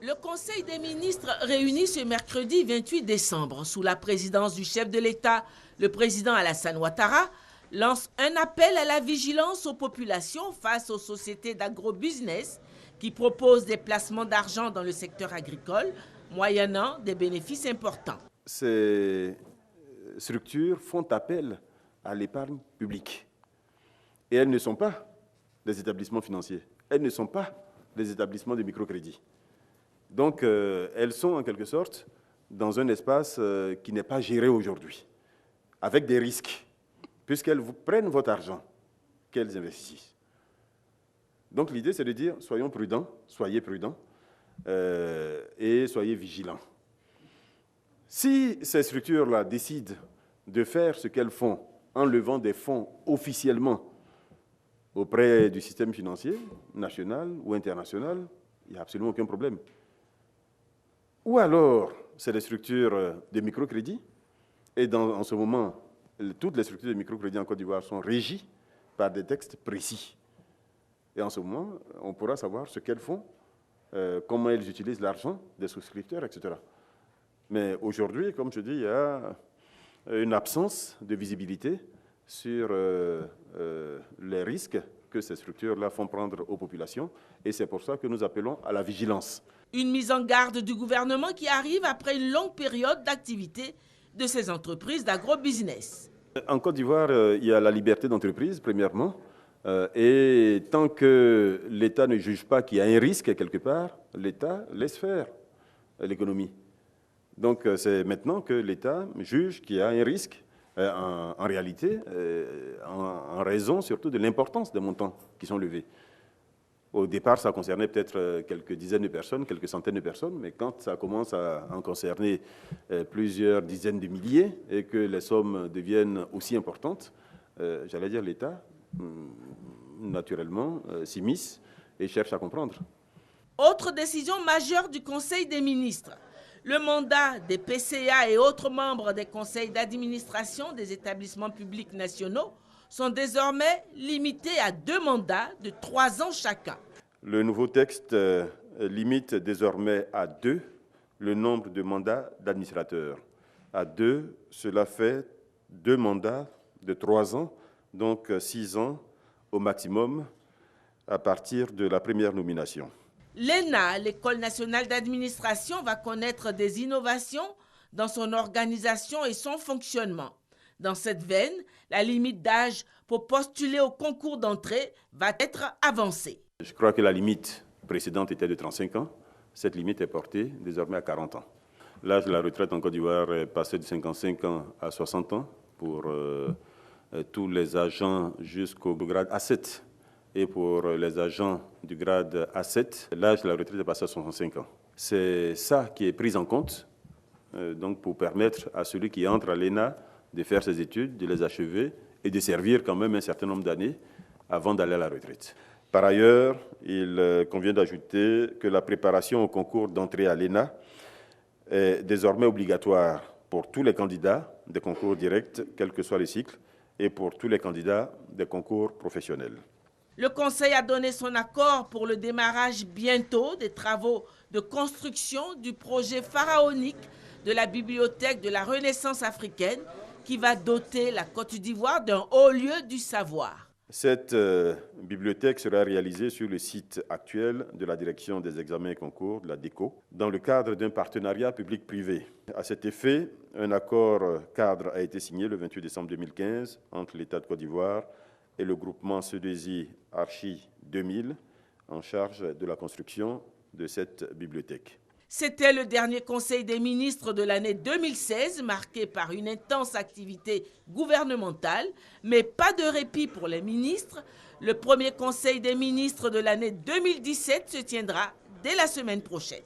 Le Conseil des ministres réuni ce mercredi 28 décembre sous la présidence du chef de l'État, le président Alassane Ouattara, lance un appel à la vigilance aux populations face aux sociétés d'agrobusiness qui proposent des placements d'argent dans le secteur agricole, moyennant des bénéfices importants. Ces structures font appel à l'épargne publique. Et elles ne sont pas des établissements financiers. Elles ne sont pas des établissements de microcrédit. Donc, elles sont en quelque sorte dans un espace qui n'est pas géré aujourd'hui, avec des risques, puisqu'elles vous prennent votre argent, qu'elles investissent. Donc, l'idée, c'est de dire, soyons prudents, soyez prudents et soyez vigilants. Si ces structures-là décident de faire ce qu'elles font en levant des fonds officiellement auprès du système financier, national ou international, il n'y a absolument aucun problème. Ou alors, c'est des structures de microcrédit, et en ce moment, toutes les structures de microcrédit en Côte d'Ivoire sont régies par des textes précis. Et en ce moment, on pourra savoir ce qu'elles font, comment elles utilisent l'argent des souscripteurs, etc. Mais aujourd'hui, comme je dis, il y a une absence de visibilité sur les risques que ces structures-là font prendre aux populations. Et c'est pour ça que nous appelons à la vigilance. Une mise en garde du gouvernement qui arrive après une longue période d'activité de ces entreprises d'agrobusiness. En Côte d'Ivoire, il y a la liberté d'entreprise, premièrement. Et tant que l'État ne juge pas qu'il y a un risque quelque part, l'État laisse faire l'économie. Donc c'est maintenant que l'État juge qu'il y a un risque, en réalité, en raison surtout de l'importance des montants qui sont levés. Au départ, ça concernait peut-être quelques dizaines de personnes, quelques centaines de personnes, mais quand ça commence à en concerner plusieurs dizaines de milliers et que les sommes deviennent aussi importantes, j'allais dire l'État, naturellement, s'immisce et cherche à comprendre. Autre décision majeure du Conseil des ministres. Le mandat des PCA et autres membres des conseils d'administration des établissements publics nationaux sont désormais limités à 2 mandats de 3 ans chacun. Le nouveau texte limite désormais à 2 le nombre de mandats d'administrateurs. À 2, cela fait 2 mandats de 3 ans, donc 6 ans au maximum à partir de la première nomination. L'ENA, l'École nationale d'administration, va connaître des innovations dans son organisation et son fonctionnement. Dans cette veine, la limite d'âge pour postuler au concours d'entrée va être avancée. Je crois que la limite précédente était de 35 ans. Cette limite est portée désormais à 40 ans. L'âge de la retraite en Côte d'Ivoire est passé de 55 ans à 60 ans pour tous les agents jusqu'au grade A7. Et pour les agents du grade A7, l'âge de la retraite est passé à 65 ans. C'est ça qui est pris en compte donc pour permettre à celui qui entre à l'ENA de faire ses études, de les achever et de servir quand même un certain nombre d'années avant d'aller à la retraite. Par ailleurs, il convient d'ajouter que la préparation au concours d'entrée à l'ENA est désormais obligatoire pour tous les candidats des concours directs, quel que soit le cycle, et pour tous les candidats des concours professionnels. Le Conseil a donné son accord pour le démarrage bientôt des travaux de construction du projet pharaonique de la Bibliothèque de la Renaissance africaine qui va doter la Côte d'Ivoire d'un haut lieu du savoir. Cette bibliothèque sera réalisée sur le site actuel de la Direction des examens et concours, de la DECO, dans le cadre d'un partenariat public-privé. À cet effet, un accord cadre a été signé le 28 décembre 2015 entre l'État de Côte d'Ivoire et le groupement Sodesi Archi 2000 en charge de la construction de cette bibliothèque. C'était le dernier Conseil des ministres de l'année 2016, marqué par une intense activité gouvernementale, mais pas de répit pour les ministres. Le premier Conseil des ministres de l'année 2017 se tiendra dès la semaine prochaine.